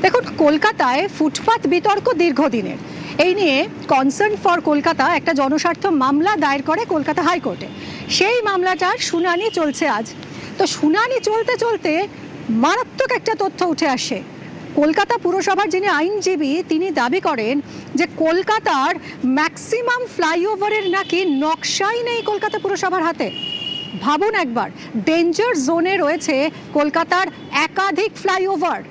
দেখুন, কলকাতায় ফুটপাত বিতর্ক দীর্ঘদিনের। এই নিয়ে কনসার্ন ফর কলকাতা একটা জনস্বার্থ মামলা দায়ের করে কলকাতা হাইকোর্টে। সেই মামলাটার শুনানি চলছে আজ। তো শুনানি চলতে চলতে মারাত্মক একটা তথ্য উঠে আসে। কলকাতা পুরসভার যিনি আইনজীবী তিনি দাবি করেন যে কলকাতার ম্যাক্সিমাম ফ্লাইওভারের নাকি নকশাই নেই কলকাতা পুরসভার হাতে। ভাবুন একবার, ডেঞ্জার জোনে রয়েছে কলকাতার একাধিক ফ্লাইওভার।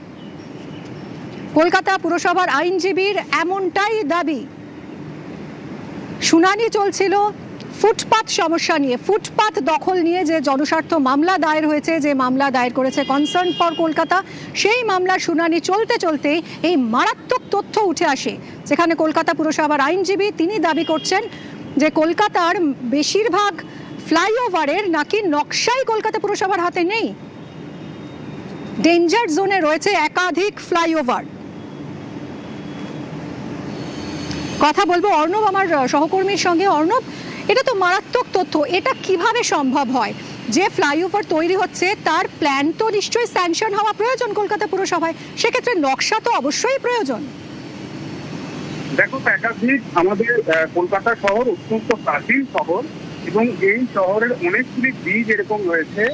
কলকাতা পুরসভার আইনজীবীর এমনটাই দাবি। শুনানি চলছিল ফুটপাত সমস্যা নিয়ে, ফুটপাত দখল নিয়ে যে জনস্বার্থ মামলা দায়ের হয়েছে, যে মামলা দায়ের করেছে কনসার্ন ফর কলকাতা, সেই মামলার শুনানি চলতে চলতে এই মারাত্মক তথ্য উঠে আসে, যেখানে কলকাতা পুরসভার আইনজীবী তিনি দাবি করছেন যে কলকাতার বেশিরভাগ ফ্লাইওভারের নাকি নকশাই কলকাতা পুরসভার হাতে নেই। ডেঞ্জার জোনে রয়েছে একাধিক ফ্লাইওভার। কথা বলবো অর্ণব, আমার সহকর্মীর সঙ্গে। অর্ণব, এটা তো মারাত্মক তথ্য। এটা কিভাবে সম্ভব হয়? যে ফ্লাইওভার তৈরি হচ্ছে তার প্ল্যান তো নিশ্চয়ই স্যাংশন হওয়া প্রয়োজন কলকাতা পুরসভায়, সেক্ষেত্রে নকশা তো অবশ্যই প্রয়োজন। দেখো, একাধিক আমাদের কলকাতা শহর অত্যন্ত প্রাচীন শহর এবং এই শহরের অনেকগুলি ব্রিজ এরকম রয়েছে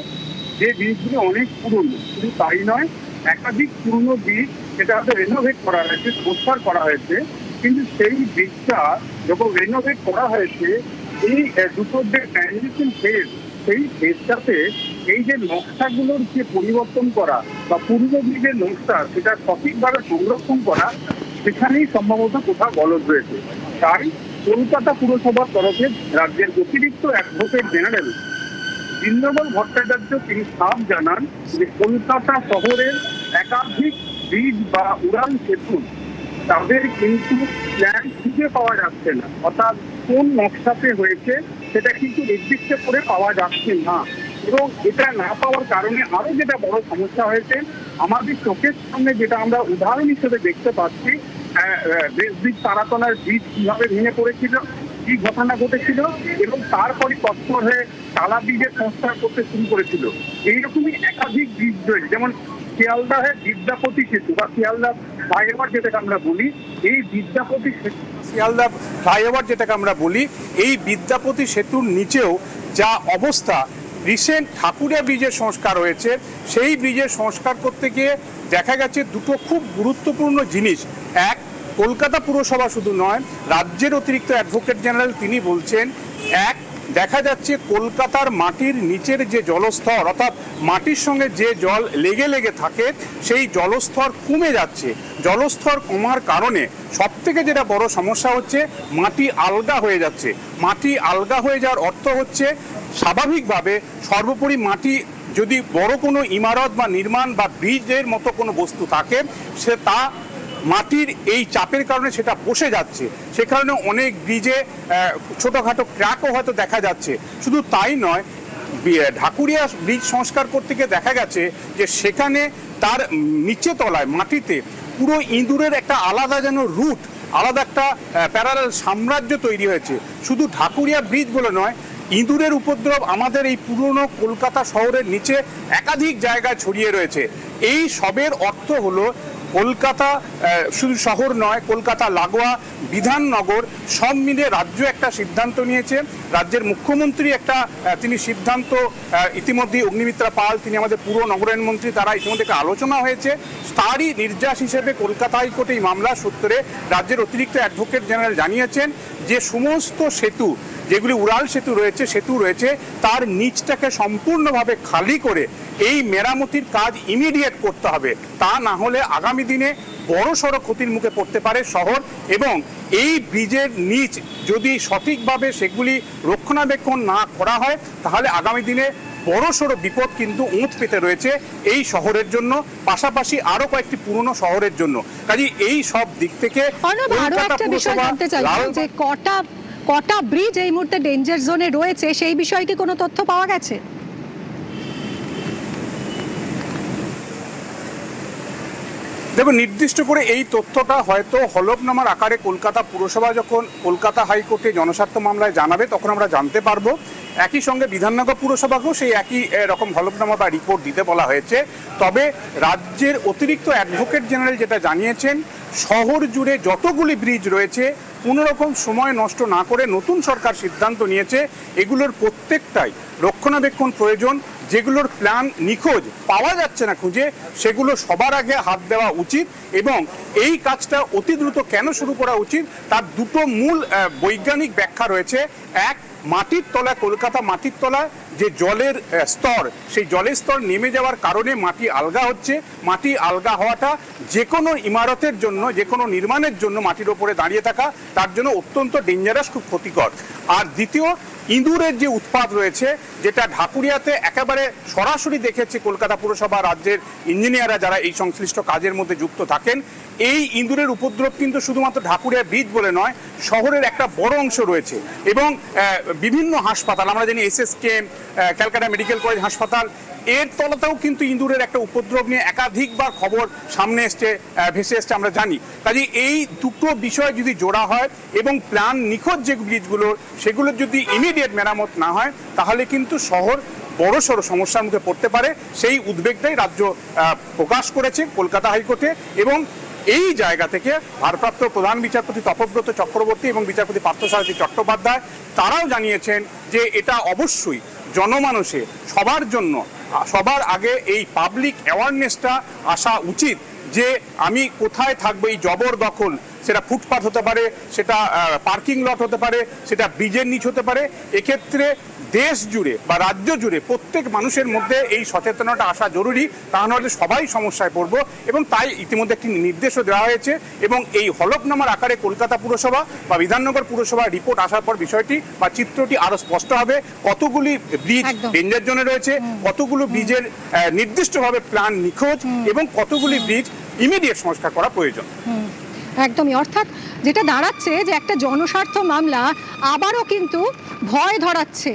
যে ব্রিজগুলি অনেক পুরনো। শুধু তাই নয়, একাধিক পুরনো ব্রিজ যেটা রেনোভেট করা হয়েছে, সংস্কার করা হয়েছে, কিন্তু সেই ব্রিজটা যখন রেনোভেট করা হয়েছে এই দুটো যে ট্রানজিশন ফেজ, সেই ফেজটাতে এই যে নকশাগুলোর যে পরিবর্তন করা বা পূর্ব ব্রিজের নকশা সেটা সঠিকভাবে সংরক্ষণ করা, সেখানেই সম্ভবত কোথাও গলদ রয়েছে। তাই কলকাতা পুরসভার তরফে রাজ্যের অতিরিক্ত অ্যাডভোকেট জেনারেল দীনবল ভট্টাচার্য তিনি সাফ জানান যে কলকাতা শহরের একাধিক ব্রিজ বা উড়ান সেতু তাদের কিন্তু প্ল্যান খুঁজে পাওয়া যাচ্ছে না, অর্থাৎ কোন নকশাতে হয়েছে সেটা কিন্তু নির্দিষ্ট করে পাওয়া যাচ্ছে না। এবং এটা না পাওয়ার কারণে আরো যেটা বড় সমস্যা হয়েছে, আমাদের চোখের সামনে যেটা আমরা উদাহরণ হিসেবে দেখতে পাচ্ছি, ব্রিজ তারাতলার ব্রিজ কিভাবে ভেঙে পড়েছিল, কি ঘটনা ঘটেছিল, এবং তারপরে তৎপর হয়ে টালা ব্রিজের সংস্কার করতে শুরু করেছিল। এইরকমই একাধিক ব্রিজ রয়েছে, যেমন শিয়ালদাহের বিদ্যাপতি সেতু বা শিয়ালদা ফ্লাইওভার যেটাকে আমরা বলি, এই বিদ্যাপতি সেতু শিয়ালদা ফ্লাইওভার যেটাকে আমরা বলি, এই বিদ্যাপতি সেতুর নিচেও যা অবস্থা, রিসেন্ট ঠাকুরিয়া ব্রিজের সংস্কার হয়েছে, সেই ব্রিজের সংস্কার করতে গিয়ে দেখা গেছে দুটো খুব গুরুত্বপূর্ণ জিনিস। এক, কলকাতা পুরসভা শুধু নয়, রাজ্যের অতিরিক্ত অ্যাডভোকেট জেনারেল তিনি বলছেন, এক, দেখা যাচ্ছে কলকাতার মাটির নিচের যে জলস্তর, অর্থাৎ মাটির সঙ্গে যে জল লেগে লেগে থাকে, সেই জলস্তর কমে যাচ্ছে। জলস্তর কমার কারণে সব থেকে যেটা বড় সমস্যা হচ্ছে, মাটি আলগা হয়ে যাচ্ছে। মাটি আলগা হয়ে যাওয়ার অর্থ হচ্ছে স্বাভাবিকভাবে সর্বোপরি মাটি যদি বড় কোনো ইমারত বা নির্মাণ বা ব্রিজের মতো কোনো বস্তু থাকে, সে তা মাটির এই চাপের কারণে সেটা বসে যাচ্ছে। সে কারণে অনেক ব্রিজে ছোটোখাটো ক্র্যাকও হয়তো দেখা যাচ্ছে। শুধু তাই নয়, ঢাকুরিয়া ব্রিজ সংস্কার করতে গিয়ে দেখা গেছে যে সেখানে তার নিচে তলায় মাটিতে পুরো ইঁদুরের একটা আলাদা যেন রুট, আলাদা একটা প্যারালাল সাম্রাজ্য তৈরি হয়েছে। শুধু ঢাকুরিয়া ব্রিজ বলে নয়, ইঁদুরের উপদ্রব আমাদের এই পুরনো কলকাতা শহরের নিচে একাধিক জায়গায় ছড়িয়ে রয়েছে। এই সবের অর্থ হলো কলকাতা শুধু শহর নয়, কলকাতা লাগোয়া বিধাননগর সব মিলে রাজ্য একটা সিদ্ধান্ত নিয়েছে। রাজ্যের মুখ্যমন্ত্রী একটা তিনি সিদ্ধান্ত ইতিমধ্যে অগ্নিমিত্রা পাল, তিনি আমাদের পুর নগরায়ণ মন্ত্রী, তারা ইতিমধ্যে একটা আলোচনা হয়েছে। তারই নির্যাস হিসেবে কলকাতা হাইকোর্টে এই মামলার সূত্রে রাজ্যের অতিরিক্ত অ্যাডভোকেট জেনারেল জানিয়েছেন যে সমস্ত সেতু, যেগুলি উড়াল সেতু রয়েছে তার নিচটাকে সম্পূর্ণভাবে খালি করে এই মেরামতির কাজ ইমিডিয়েট করতে হবে। তা না হলে আগামী দিনে বড়সড় ক্ষতির মুখে পড়তে পারে শহর। এবং এই ব্রিজের নিচ যদি সঠিকভাবে সেগুলি রক্ষণাবেক্ষণ না করা হয়, তাহলে আগামী দিনে বড়সড় বিপদ কিন্তু ওঁত পেতে রয়েছে এই শহরের জন্য, পাশাপাশি আরো কয়েকটি পুরনো শহরের জন্য। কাজে এই সব দিক থেকে কটা ব্রিজ এই মুহূর্তে ডেঞ্জার জোনে রয়েছে, সেই বিষয়ে কি কোনো তথ্য পাওয়া গেছে? দেখুন, নির্দিষ্ট করে এই তথ্যটা হয়তো হলফনামার আকারে কলকাতা পুরসভা যখন কলকাতা হাইকোর্টে জনস্বার্থ মামলায় জানাবে তখন আমরা জানতে পারবো। একই সঙ্গে বিধাননগর পুরসভাকেও সেই একই রকম হলফনামা বা রিপোর্ট দিতে বলা হয়েছে। তবে রাজ্যের অতিরিক্ত অ্যাডভোকেট জেনারেল যেটা জানিয়েছেন, শহর জুড়ে যতগুলি ব্রিজ রয়েছে কোনো রকম সময় নষ্ট না করে নতুন সরকার সিদ্ধান্ত নিয়েছে এগুলোর প্রত্যেকটাই রক্ষণাবেক্ষণ প্রয়োজন। যেগুলোর প্ল্যান নিখোঁজ, পাওয়া যাচ্ছে না খুঁজে, সেগুলো সবার আগে হাত দেওয়া উচিত। এবং এই কাজটা অতি দ্রুত কেন শুরু করা উচিত তার দুটো মূল বৈজ্ঞানিক ব্যাখ্যা রয়েছে। এক, মাটির তলা, কলকাতা মাটির তলা যে জলের স্তর, সেই জলের স্তর নেমে যাওয়ার কারণে মাটি আলগা হচ্ছে। মাটি আলগা হওয়াটা যে কোনো ইমারতের জন্য, যে কোনো নির্মাণের জন্য মাটির ওপরে দাঁড়িয়ে থাকা তার জন্য অত্যন্ত ডেঞ্জারাস, খুব ক্ষতিকর। আর দ্বিতীয়, ইঁদুরের যে উৎপাত রয়েছে, যেটা ঢাকুরিয়াতে একেবারে সরাসরি দেখেছে কলকাতা পুরসভা, রাজ্যের ইঞ্জিনিয়াররা যারা এই সংশ্লিষ্ট কাজের মধ্যে যুক্ত থাকেন, এই ইঁদুরের উপদ্রব কিন্তু শুধুমাত্র ঢাকুরিয়া ব্রিজ বলে নয়, শহরের একটা বড় অংশ রয়েছে। এবং বিভিন্ন হাসপাতাল, আমরা জানি SSKM, ক্যালকাটা মেডিকেল কলেজ হাসপাতাল, এর তলাতেও কিন্তু ইঁদুরের একটা উপদ্রব নিয়ে একাধিকবার খবর সামনে এসছে, ভেসে এসছে, আমরা জানি। কাজে এই দুটো বিষয় যদি জোড়া হয় এবং প্ল্যান নিখোঁজ যে ব্রিজগুলোর, সেগুলোর যদি ইমিডিয়েট মেরামত না হয়, তাহলে কিন্তু শহর বড়সড় সমস্যার মুখে পড়তে পারে। সেই উদ্বেগটাই রাজ্য প্রকাশ করেছে কলকাতা হাইকোর্টে। এবং এই জায়গা থেকে ভারপ্রাপ্ত প্রধান বিচারপতি তপব্রত চক্রবর্তী এবং বিচারপতি পার্থসারথী চট্টোপাধ্যায় তারাও জানিয়েছেন যে এটা অবশ্যই জনমানসে সবার জন্য সবার আগে এই পাবলিক অ্যাওয়ারনেসটা আসা উচিত যে আমি কোথায় থাকবো। এই জবরদখল, সেটা ফুটপাথ হতে পারে, সেটা পার্কিং লট হতে পারে, সেটা ব্রিজের নিচ হতে পারে, এক্ষেত্রে দেশ জুড়ে বা রাজ্য জুড়ে প্রত্যেক মানুষের মধ্যে এই সচেতনতা আসা জরুরি। তা নাহলে সবাই সমস্যায় পড়বো। এবং তাই ইতিমধ্যে একটি নির্দেশও দেওয়া হয়েছে এবং এই হলফনামার আকারে কলকাতা পুরসভা বা বিধাননগর পুরসভার রিপোর্ট আসার পর বিষয়টি বা চিত্রটি আরো স্পষ্ট হবে। কতগুলি ব্রিজ ডেঞ্জার জোনে রয়েছে, কতগুলো ব্রিজের নির্দিষ্টভাবে প্ল্যান নিখোঁজ এবং কতগুলি ব্রিজ ইমিডিয়েট সংস্কার করা প্রয়োজন। একদমই, অর্থাৎ যেটা দাঁড়াচ্ছে যে একটা জনস্বার্থ মামলা আবারও কিন্তু ভয় ধরাচ্ছে।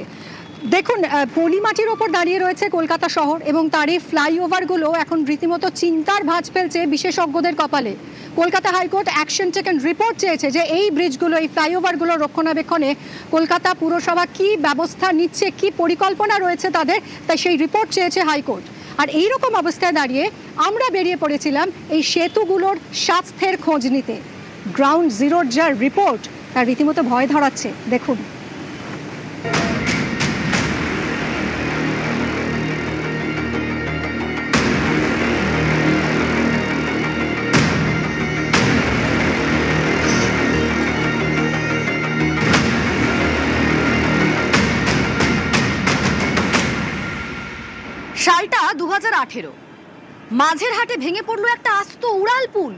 দেখুন, পলিমাটির ওপর দাঁড়িয়ে রয়েছে কলকাতা শহর এবং তার এই ফ্লাইওভারগুলো এখন রীতিমতো চিন্তার ভাঁজ ফেলছে বিশেষজ্ঞদের কপালে। Kolkata high court action taken report চেয়েছে যে এই ব্রিজগুলো, এই ফ্লাইওভারগুলো রক্ষণাবেক্ষণে কলকাতা পুরসভা কি ব্যবস্থা নিচ্ছে, কি পরিকল্পনা রয়েছে তাদের, তাই সেই রিপোর্ট চেয়েছে হাইকোর্ট। আর এইরকম অবস্থায় দাঁড়িয়ে আমরা বেরিয়ে পড়েছিলাম এই সেতুগুলোর স্বাস্থ্যের খোঁজ নিতে। গ্রাউন্ড জিরোর যার রিপোর্ট তার রীতিমতো ভয় ধরাচ্ছে। দেখুন, সালটা 2018, মাঝের হাটে ভেঙে পড়লো একটা আস্ত উড়াল পুল।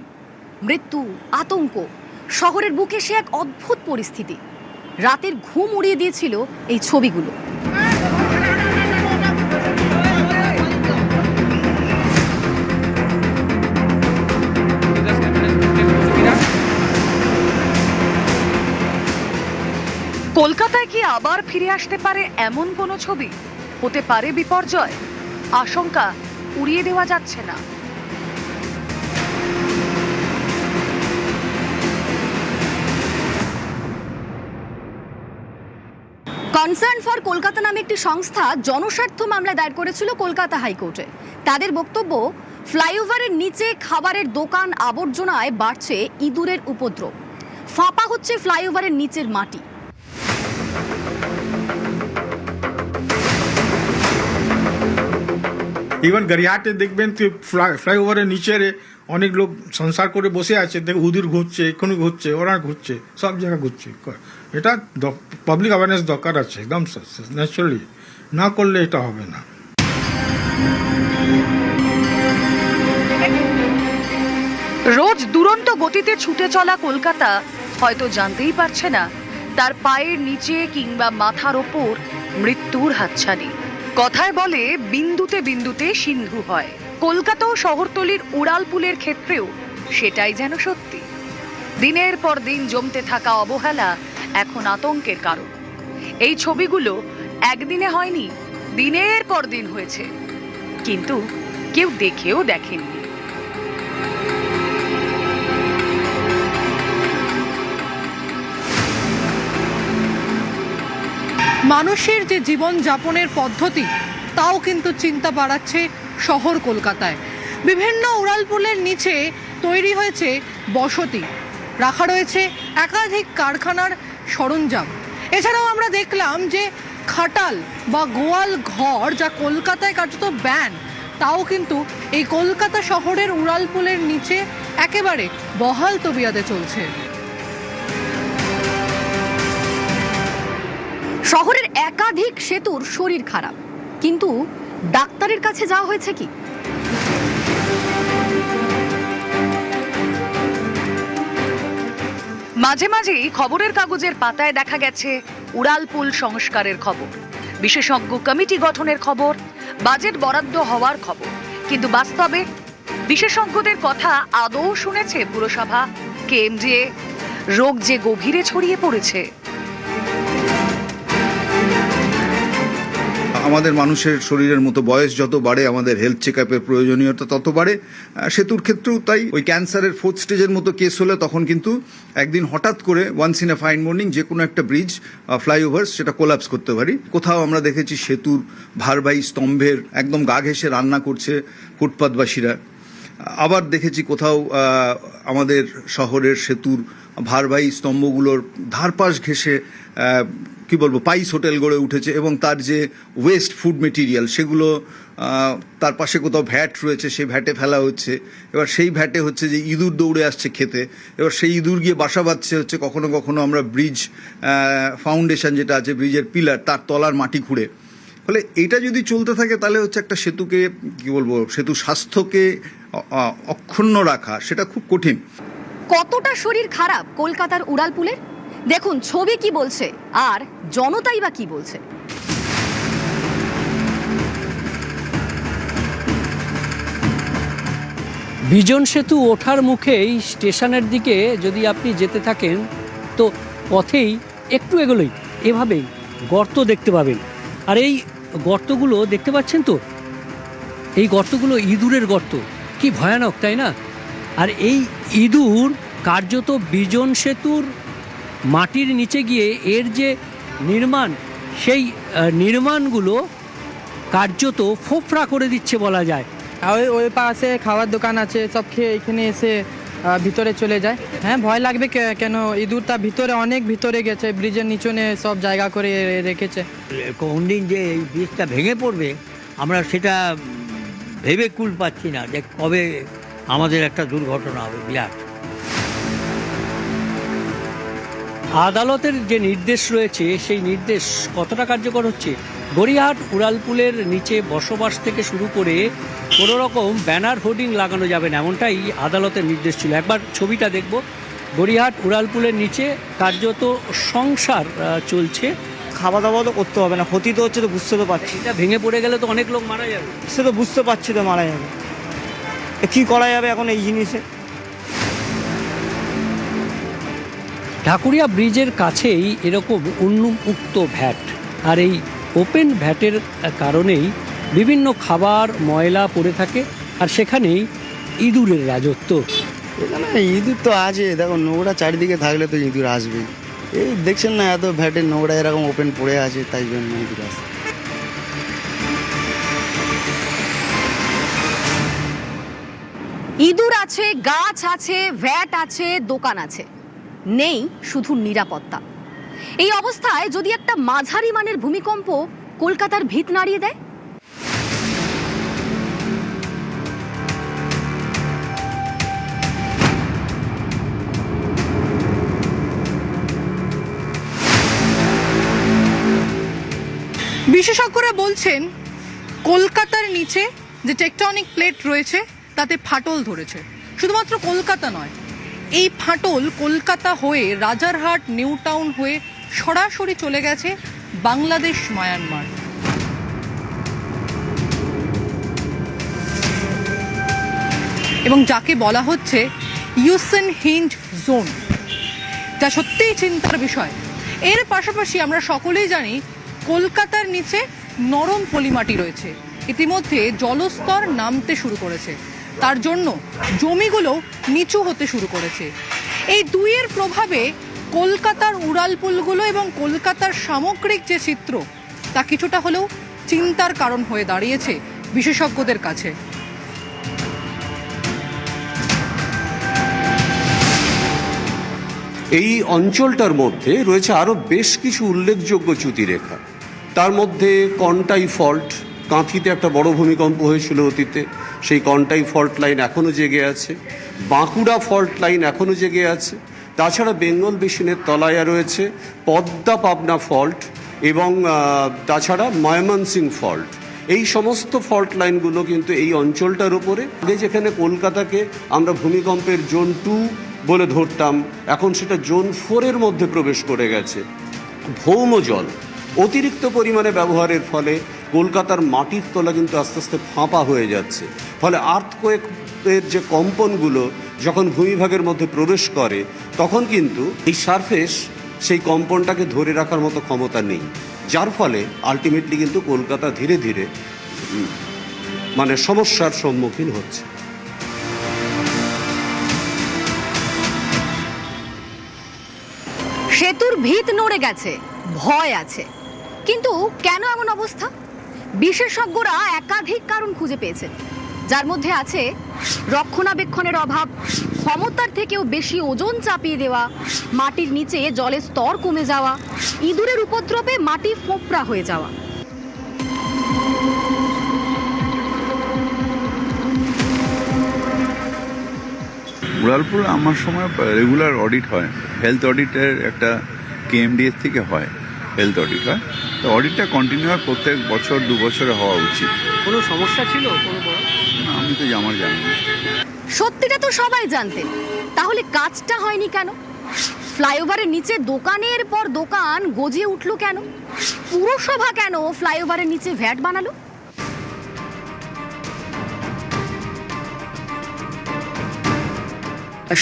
মৃত্যু, আতঙ্ক, শহরের বুকে সে এক অদ্ভুত পরিস্থিতি। রাতের ঘুম উড়িয়ে দিয়েছিল এই ছবিগুলো। কলকাতায় কি আবার ফিরে আসতে পারে এমন কোনো ছবি? হতে পারে বিপর্যয়? আশঙ্কা উড়িয়ে দেওয়া যাচ্ছে না। কনসার্ন ফর কলকাতা নামে একটি সংস্থা জনস্বার্থ মামলা দায়ের করেছিল কলকাতা হাইকোর্টে। তাদের বক্তব্য, ফ্লাইওভারের নিচে খাবারের দোকান, আবর্জনায় বাড়ছে ইঁদুরের উপদ্রব, ফাঁপা হচ্ছে ফ্লাইওভারের নিচের মাটি। ইভেন গড়িয়াহাটে দেখবেন তো ফ্লাইওভারের নিচে অনেক লোক সংসার করে বসে আছে, দেখ উদির ঘুরছে, এক্ষুনি ঘুরছে, ওরা ঘুরছে, সব জায়গায় ঘুরছে। এটা পাবলিক অ্যাওয়ারনেস দরকার আছে, একদম ন্যাচারালি, না করলে এটা হবে না। রোজ দুরন্ত গতিতে ছুটে চলা কলকাতা হয়তো জানতেই পারছে না তার পায়ের নিচে কিংবা মাথার ওপর মৃত্যুর হাতছানি। কথায় বলে, বিন্দুতে বিন্দুতে সিন্ধু হয়। কলকাতা ও শহরতলির উড়ালপুলের ক্ষেত্রেও সেটাই যেন সত্যি। দিনের পর দিন জমতে থাকা অবহেলা এখন আতঙ্কের কারণ। এই ছবিগুলো একদিনে হয়নি, দিনের পর দিন হয়েছে, কিন্তু কেউ দেখেও দেখেনি। মানুষের যে জীবনযাপনের পদ্ধতি তাও কিন্তু চিন্তা বাড়াচ্ছে শহর কলকাতায়। বিভিন্ন উড়ালপুলের নিচে তৈরি হয়েছে বসতি, রাখা রয়েছে একাধিক কারখানার সরঞ্জাম। এছাড়াও আমরা দেখলাম যে খাটাল বা গোয়াল ঘর, যা কলকাতায় কার্যত ব্যান, তাও কিন্তু এই কলকাতা শহরের উড়ালপুলের নিচে একেবারে বহাল তবিয়াতে চলছে। শহরের একাধিক সেতুর শরীর খারাপ, কিন্তু ডাক্তারের কাছে যাওয়া হয়েছে কি? মাঝে মাঝেই খবরের কাগজের পাতায় দেখা গেছে উড়ালপুল সংস্কারের খবর, বিশেষজ্ঞ কমিটি গঠনের খবর, বাজেট বরাদ্দ হওয়ার খবর। কিন্তু বাস্তবে বিশেষজ্ঞদের কথা আদৌ শুনেছে পুরসভা? কেএমডিএ? রোগ যে গভীরে ছড়িয়ে পড়েছে। আমাদের মানুষের শরীরের মতো বয়স যত বাড়ে আমাদের হেলথ চেক আপের প্রয়োজনীয়তা তত বাড়ে। সেতুর ক্ষেত্রেও তাই। ওই ক্যান্সারের 4th স্টেজের মতো কেস হলে তখন কিন্তু একদিন হঠাৎ করে once in a fine morning যে কোনো একটা ব্রিজ, ফ্লাইওভার, সেটা কোলাপস করতে পারি। কোথাও আমরা দেখেছি সেতুর ভারবাহী স্তম্ভের একদম গা ঘেঁষে রান্না করছে ফুটপাতবাসীরা। আবার দেখেছি কোথাও আমাদের শহরের সেতুর ভারবাহী স্তম্ভগুলোর ধারপাশ ঘেঁষে কি বলবো পাইস হোটেল গড়ে উঠেছে, এবং তার যে ওয়েস্ট ফুড মেটেরিয়াল সেগুলো তার পাশে কোথাও ভ্যাট রয়েছে, সেই ভ্যাটে ফেলা হচ্ছে। এবার সেই ভ্যাটে হচ্ছে যে ইঁদুর দৌড়ে আসছে খেতে, এবার সেই ইঁদুর গিয়ে বাসা বাঁধছে হচ্ছে কখনো কখনো আমরা ব্রিজ ফাউন্ডেশন যেটা আছে, ব্রিজের পিলার, তার তলার মাটি খুঁড়ে। ফলে এটা যদি চলতে থাকে তাহলে হচ্ছে একটা সেতুকে কি বলবো, সেতু স্বাস্থ্যকে অক্ষুণ্ণ রাখা সেটা খুব কঠিন। কতটা শরীর খারাপ কলকাতার উড়ালপুলের? দেখুন ছবি কি বলছে আর জনতাই বা কি বলছে। বিজন সেতু ওঠার মুখেই স্টেশনের দিকে যদি আপনি যেতে থাকেন, তো পথেই একটু এগোলেই এভাবেই গর্ত দেখতে পাবেন। আর এই গর্তগুলো দেখতে পাচ্ছেন তো, এই গর্তগুলো ইঁদুরের গর্ত। কি ভয়ানক, তাই না? আর এই ইঁদুর কার্যত বিজন সেতুর মাটির নিচে গিয়ে এর যে নির্মাণ, সেই নির্মাণগুলো কার্যত ফোফরা করে দিচ্ছে বলা যায়। ওই পাশে খাওয়ার দোকান আছে, সব খেয়ে এখানে এসে ভিতরে চলে যায়। হ্যাঁ, ভয় লাগবে কেন? ইঁদুরটা ভিতরে, অনেক ভিতরে গেছে, ব্রিজের নিচনে সব জায়গা করে রেখেছে। কোন দিন যে এই ব্রিজটা ভেঙে পড়বে আমরা সেটা ভেবে কুল পাচ্ছি না, যে কবে আমাদের একটা দুর্ঘটনা হবে বিরাট। আদালতের যে নির্দেশ রয়েছে সেই নির্দেশ কতটা কার্যকর হচ্ছে? গড়িয়াহাট উড়ালপুলের নিচে বসবাস থেকে শুরু করে কোনো রকম ব্যানার হোর্ডিং লাগানো যাবে না, এমনটাই আদালতের নির্দেশ ছিল। একবার ছবিটা দেখব। গড়িয়াহাট উড়ালপুলের নিচে কার্যত সংসার চলছে। খাওয়া দাওয়া তো করতে হবে না, ক্ষতি তো হচ্ছে, তো বুঝতে তো পারছি। এটা ভেঙে পড়ে গেলে তো অনেক লোক মারা যাবে, সে তো বুঝতে পারছি, তো মারা যাবে। কি করা যাবে এখন এই জিনিসে? ঢাকুরিয়া ব্রিজের কাছেই এরকম উন্মুক্ত ভ্যাট, আর এই ওপেন ভ্যাটের কারণেই বিভিন্ন খাবার ময়লা পড়ে থাকে, আর সেখানেই ইঁদুরের রাজত্ব। এখানে ইঁদুর তো আছে, দেখো নোংরা চারিদিকে থাকলে তো ইঁদুর আসবেই। এই দেখছেন না, এত ভ্যাটের নোংরা এরকম ওপেন পড়ে আছে, তাই জন্য ইঁদুর আসে। ইঁদুর আছে, গাছ আছে, ভ্যাট আছে, দোকান আছে, নেই শুধু নিরাপত্তা। এই অবস্থায় যদি একটা মাঝারি মানের ভূমিকম্প কলকাতার ভিত নাড়িয়ে দেয়, বিশেষজ্ঞরা বলছেন কলকাতার নিচে যে টেকটনিক প্লেট রয়েছে তাতে ফাটল ধরেছে। শুধুমাত্র কলকাতা নয়, এই ফাটল কলকাতা হয়ে রাজারহাট, নিউ টাউন হয়ে সরাসরি চলে গেছে বাংলাদেশ, মায়ানমার। এবং যাকে বলা হচ্ছে ইউসেন হিন্ড জোন, যা সত্যিই চিন্তার বিষয়। এর পাশাপাশি আমরা সকলেই জানি কলকাতার নিচে নরম পলিমাটি রয়েছে, ইতিমধ্যে জলস্তর নামতে শুরু করেছে, তার জন্য জমিগুলো নিচু হতে শুরু করেছে। এই দুইয়ের প্রভাবে কলকাতার উড়ালপুলগুলো এবং কলকাতার সামগ্রিক যে চিত্র তা কিছুটা হলেও চিন্তার কারণ হয়ে দাঁড়িয়েছে বিশেষজ্ঞদের কাছে। এই অঞ্চলটার মধ্যে রয়েছে আরও বেশ কিছু উল্লেখযোগ্য চ্যুতিরেখা। তার মধ্যে কন্টাই ফল্ট, কাঁথিতে একটা বড় ভূমিকম্প হয়েছিল অতীতে, সেই কন্টাই ফল্ট লাইন এখনও জেগে আছে। বাঁকুড়া ফল্ট লাইন এখনও জেগে আছে। তাছাড়া বেঙ্গল বেসিনের তলায় রয়েছে পদ্মা পাবনা ফল্ট এবং তাছাড়া ময়মনসিং ফল্ট। এই সমস্ত ফল্ট লাইনগুলো কিন্তু এই অঞ্চলটার উপরে, আগে যেখানে কলকাতাকে আমরা ভূমিকম্পের জোন 2 বলে ধরতাম, এখন সেটা জোন 4-এর মধ্যে প্রবেশ করে গেছে। ভৌম জল অতিরিক্ত পরিমাণে ব্যবহারের ফলে কলকাতার মাটির তলা কিন্তু আস্তে আস্তে ফাঁপা হয়ে যাচ্ছে। ফলে আর্থকোয়েকের যে কম্পনগুলো যখন ভূমিভাগের মধ্যে প্রবেশ করে, তখন কিন্তু এই সারফেস সেই কম্পনটাকে ধরে রাখার মতো ক্ষমতা নেই, যার ফলে আলটিমেটলি কিন্তু কলকাতা ধীরে ধীরে সমস্যার সম্মুখীন হচ্ছে। সেতুর ভিত নড়ে গেছে, ভয় আছে, কিন্তু কেন এমন অবস্থা? বিশেষজ্ঞরা একাধিক কারণ খুঁজে পেয়েছেন, যার মধ্যে আছে রক্ষণাবেক্ষণের অভাব, ক্ষমতার থেকেও বেশি ওজন চাপিয়ে দেওয়া, মাটির নিচে জলের স্তর কমে যাওয়া, ইঁদুরের উপদ্রবে মাটি ফোঁপড়া হয়ে যাওয়া। উড়ালপুর আমার সময় রেগুলার অডিট হয়, হেলথ অডিটের একটা কেএমডিএস থেকে হয়, হেলথ অডিট হয়। তো অডিটটা কন্টিনিউ প্রত্যেক বছর 2 বছরে হওয়া উচিত। কোনো সমস্যা ছিল কোনো বড়? আমি তো আমার জানি না। সত্যিটা তো সবাই জানতেন, তাহলে কাজটা হয়নি কেন? ফ্লাইওভারের নিচে দোকানের পর দোকান গজিয়ে উঠলো কেন? পুরসভা কেন ফ্লাইওভারের নিচে ভ্যাট বানালো?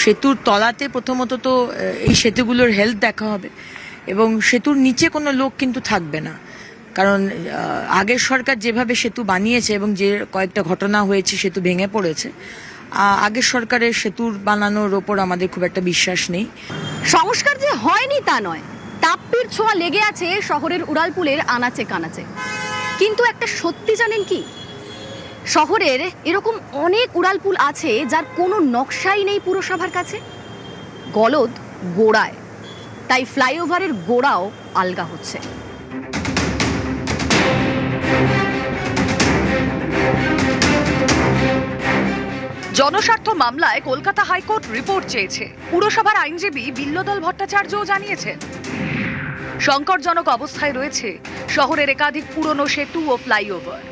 সেতুর তলাতে প্রথমত তো এই সেতুগুলোর হেলথ দেখা হবে, এবং সেতুর নিচে কোনো লোক কিন্তু থাকবে না, কারণ আগের সরকার যেভাবে সেতু বানিয়েছে এবং যে কয়েকটা ঘটনা হয়েছে, সেতু ভেঙে পড়েছে, আগের সরকারের সেতুর বানানোর ওপর আমাদের খুব একটা বিশ্বাস নেই। সংস্কার যে হয়নি তা নয়, তাপ্পির ছোঁয়া লেগে আছে শহরের উড়ালপুলের আনাচে কানাচে। কিন্তু একটা সত্যি জানেন কি, শহরের এরকম অনেক উড়ালপুল আছে যার কোনো নকশাই নেই পুরসভার কাছে। গলদ গোড়ায়, তাই ফ্লাইওভারের গোড়াও আলগা হচ্ছে। জনস্বার্থ মামলায় কলকাতা হাইকোর্ট রিপোর্ট চেয়েছে। পুরসভার আইনজীবী বিল্লদল ভট্টাচার্যও জানিয়েছেন, সংকটজনক অবস্থায় রয়েছে শহরের একাধিক পুরনো সেতু ও ফ্লাইওভার।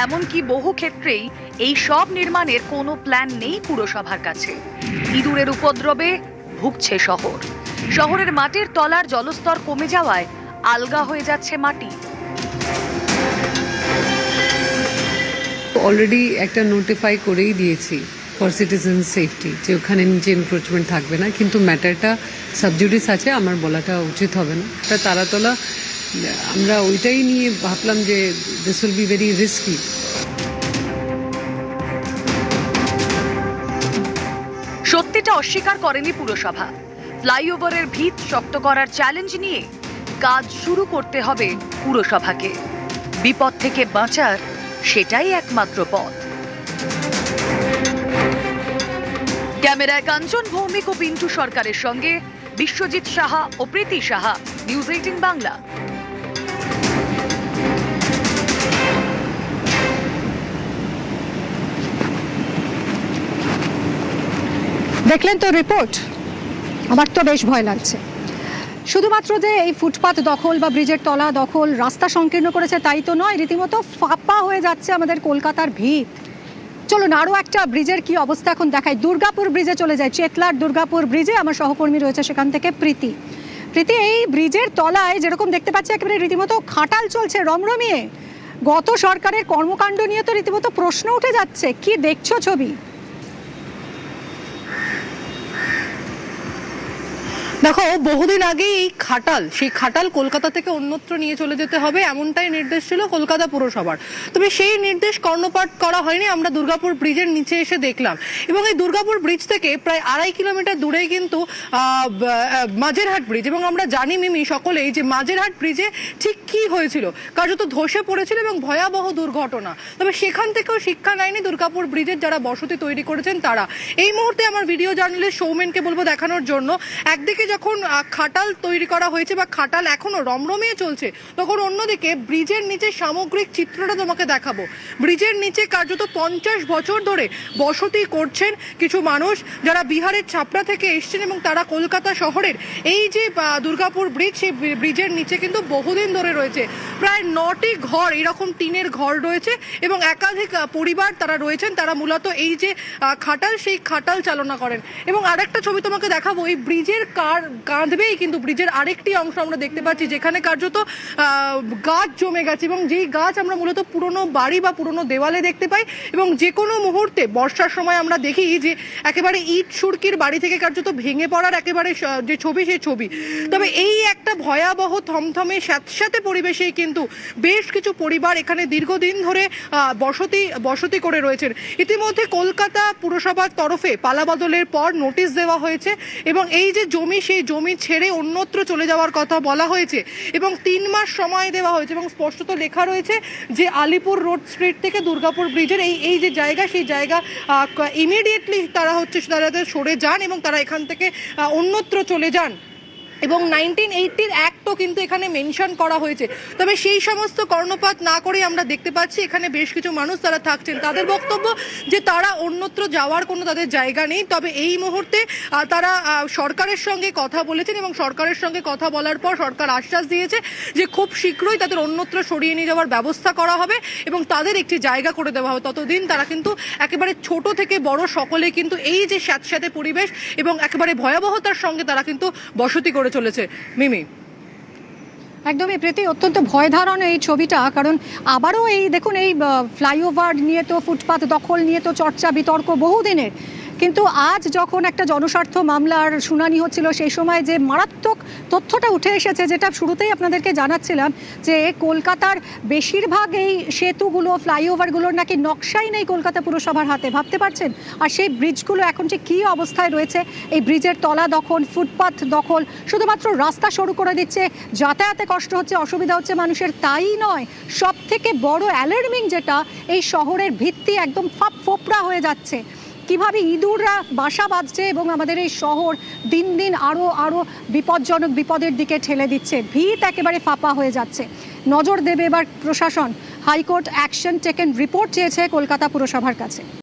এমনকি বহু ক্ষেত্রেই এই সব নির্মাণের কোনো প্ল্যান নেই পুরসভার কাছে। ইঁদুরের উপদ্রবে ভুগছে শহর। শহরের মাটির তলার জলস্তর কমে যাওয়ায় আলগা হয়ে যাচ্ছে মাটি। অলরেডি একটা নোটিফাই করেই দিয়েছি ফর সিটিজেন সেফটি, যে ওখানে নিচে এনক্রোচমেন্ট থাকবে না, কিন্তু ম্যাটারটা সাবজুডিস আছে, আমার বলাটা উচিত হবে না। তারাতলা আমরা ওইটাই নিয়ে ভাবলাম যে this will be very risky. সত্যিটা অস্বীকার করেনি পুরসভা। ফ্লাইওভারের ভিত শক্ত করার চ্যালেঞ্জ নিয়ে কাজ শুরু করতে হবে পুরসভাকে। বিপদ থেকে বাঁচার সেটাই একমাত্র পথ। ক্যামেরায় কাঞ্চন ভৌমিক ও পিন্টু সরকারের সঙ্গে বিশ্বজিৎ সাহা ও প্রীতি সাহা, নিউজ 18 বাংলা। দেখলেন তো রিপোর্ট, আমার তো বেশ ভয় লাগছে। শুধুমাত্র যে এই ফুটপাত দখল বা ব্রিজের তলা দখল রাস্তা সংকীর্ণ করেছে তাই তো নয়, রীতিমতো ফাঁপা হয়ে যাচ্ছে আমাদের কলকাতার ভিত। চলুন আরও একটা ব্রিজের কি অবস্থা এখন দেখাই। দুর্গাপুর ব্রিজে চলে যায়, চেতলার দুর্গাপুর ব্রিজে আমার সহকর্মী রয়েছে সেখান থেকে প্রীতি। প্রীতি, এই ব্রিজের তলায় যেরকম দেখতে পাচ্ছি একেবারে রীতিমতো খাটাল চলছে রমরমিয়ে। গত সরকারের কর্মকাণ্ড নিয়ে তো রীতিমতো প্রশ্ন উঠে যাচ্ছে, কি দেখছো ছবি? দেখো, বহুদিন আগে এই খাটাল, সেই খাটাল কলকাতা থেকে অন্যত্র নিয়ে চলে যেতে হবে এমনটাই নির্দেশ ছিল কলকাতা পুরসভার। তবে সেই নির্দেশ কর্ণপাত করা হয়নি। আমরা দুর্গাপুর ব্রিজের নিচে এসে দেখলাম, এবং এই দুর্গাপুর ব্রিজ থেকে প্রায় 2.5 কিলোমিটার দূরেই কিন্তু মাঝেরহাট ব্রিজ। এবং আমরা জানি মিমি সকলেই যে মাঝেরহাট ব্রিজে ঠিক কি হয়েছিল, কার্যত ধসে পড়েছিল এবং ভয়াবহ দুর্ঘটনা। তবে সেখান থেকেও শিক্ষা নেয়নি দুর্গাপুর ব্রিজের যারা বসতি তৈরি করেছেন তারা। এই মুহূর্তে আমার ভিডিও জার্নালিস্ট সৌমেনকে বলবো দেখানোর জন্য, একদিকে যখন খাটাল তৈরি করা হয়েছে বা খাটাল এখনো রমরমিয়ে চলছে, তখন অন্যদিকে ব্রিজের নিচে সামগ্রিক চিত্রটা তোমাকে দেখাবো। ব্রিজের নিচে কার্যত 50 বছর ধরে বসতি করছেন কিছু মানুষ যারা বিহারের ছাপড়া থেকে এসছেন, এবং তারা কলকাতা শহরের এই যে দুর্গাপুর ব্রিজ, সেই ব্রিজের নিচে কিন্তু বহুদিন ধরে রয়েছে। প্রায় 9টি ঘর, এরকম টিনের ঘর রয়েছে, এবং একাধিক পরিবার তারা রয়েছেন। তারা মূলত এই যে খাটাল, সেই খাটাল চালনা করেন। এবং আরেকটা ছবি তোমাকে দেখাবো, এই ব্রিজের কাঁধবেই কিন্তু ব্রিজের আরেকটি অংশ আমরা দেখতে পাচ্ছি, যেখানে কার্যত গাছ জমে গেছে, এবং যেই গাছ আমরা মূলত পুরনো বাড়ি বা পুরনো দেওয়ালে দেখতে পাই। এবং যে কোনো মুহূর্তে বর্ষার সময় আমরা দেখি যে একেবারে ইট সুরকির বাড়ি থেকে কার্যত ভেঙে পড়ার একেবারে যে ছবি, সেই ছবি। তবে এই একটা ভয়াবহ থমথমে স্যাঁতস্যাঁতে পরিবেশে কিন্তু বেশ কিছু পরিবার এখানে দীর্ঘদিন ধরে বসতি করে রয়েছেন। ইতিমধ্যে কলকাতা পুরসভার তরফে পালাবদলের পর নোটিশ দেওয়া হয়েছে, এবং এই যে জমি, সেই জমি ছেড়ে অন্যত্র চলে যাওয়ার কথা বলা হয়েছে, এবং 3 মাস সময় দেওয়া হয়েছে। এবং স্পষ্টত লেখা রয়েছে যে আলিপুর রোড স্ট্রিট থেকে দুর্গাপুর ব্রিজের এই যে জায়গা, সেই জায়গা ইমিডিয়েটলি তারা সরে যান, এবং তারা এখান থেকে অন্যত্র চলে যান। এবং 1980 অ্যাক্টও কিন্তু এখানে মেনশন করা হয়েছে। তবে সেই সমস্ত কর্ণপাত না করে আমরা দেখতে পাচ্ছি এখানে বেশ কিছু মানুষ তারা থাকছেন। তাদের বক্তব্য যে তারা অন্যত্র যাওয়ার কোনো তাদের জায়গা নেই। তবে এই মুহূর্তে তারা সরকারের সঙ্গে কথা বলেছেন, এবং সরকারের সঙ্গে কথা বলার পর সরকার আশ্বাস দিয়েছে যে খুব শীঘ্রই তাদের অন্যত্র সরিয়ে নিয়ে যাওয়ার ব্যবস্থা করা হবে, এবং তাদের একটি জায়গা করে দেওয়া হবে। ততদিন তারা কিন্তু একেবারে ছোট থেকে বড় সকলে কিন্তু এই যে স্যাঁতস্যাঁতে পরিবেশ এবং একেবারে ভয়াবহতার সঙ্গে তারা কিন্তু বসতি করে চলেছে। মিমি, একদমই প্রীতি, অত্যন্ত ভয় ধারণ এই ছবিটা। কারণ আবারও এই দেখুন, এই ফ্লাইওভার নিয়ে তো, ফুটপাত দখল নিয়ে তো চর্চা বিতর্ক বহুদিনের, কিন্তু আজ যখন একটা জনস্বার্থ মামলার শুনানি হচ্ছিল, সেই সময় যে মারাত্মক তথ্যটা উঠে এসেছে, যেটা শুরুতেই আপনাদেরকে জানাচ্ছিলাম, যে কলকাতার বেশিরভাগ এই সেতুগুলো, ফ্লাইওভারগুলোর নাকি নকশাই নেই কলকাতা পুরসভার হাতে, ভাবতে পারছেন? আর সেই ব্রিজগুলো এখন যে কী অবস্থায় রয়েছে, এই ব্রিজের তলা দখল, ফুটপাথ দখল, শুধুমাত্র রাস্তা সরু করে দিচ্ছে, যাতায়াতে কষ্ট হচ্ছে, অসুবিধা হচ্ছে মানুষের। তাই নয়, সব থেকে বড় অ্যালার্মিং যেটা, এই শহরের ভিত্তি একদম ফোপড়া হয়ে যাচ্ছে। কিভাবে ইঁদুররা বাসা বাঁধছে, এবং আমাদের এই শহর দিন দিন আরও বিপজ্জনক বিপদের দিকে ঠেলে দিচ্ছে। ভিত একেবারে ফাঁপা হয়ে যাচ্ছে। নজর দেবে এবার প্রশাসন। হাইকোর্ট অ্যাকশন টেকেন রিপোর্ট চেয়েছে কলকাতা পুরসভার কাছে।